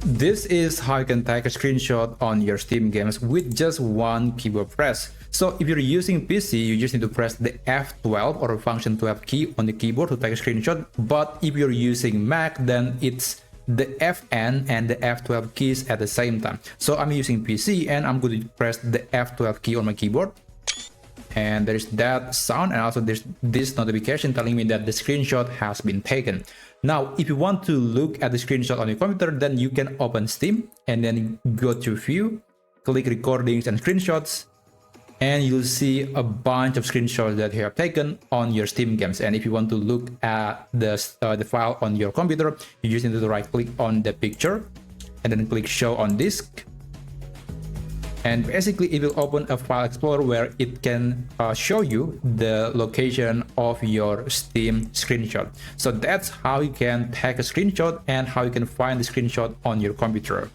This is how you can take a screenshot on your Steam games with just one keyboard press. So if you're using PC, you just need to press the F12 or function 12 key on the keyboard to take a screenshot. But if you're using Mac, then it's the Fn and the F12 keys at the same time. So I'm using PC and I'm going to press the F12 key on my keyboard. And there's that sound, and also there's this notification telling me that the screenshot has been taken. Now, if you want to look at the screenshot on your computer, then you can open Steam and then go to View, click Recordings and Screenshots, and you'll see a bunch of screenshots that you have taken on your Steam games. And if you want to look at the file on your computer, you just need to right click on the picture and then click Show on Disk. And basically it will open a file explorer where it can show you the location of your Steam screenshot. So that's how you can take a screenshot and how you can find the screenshot on your computer.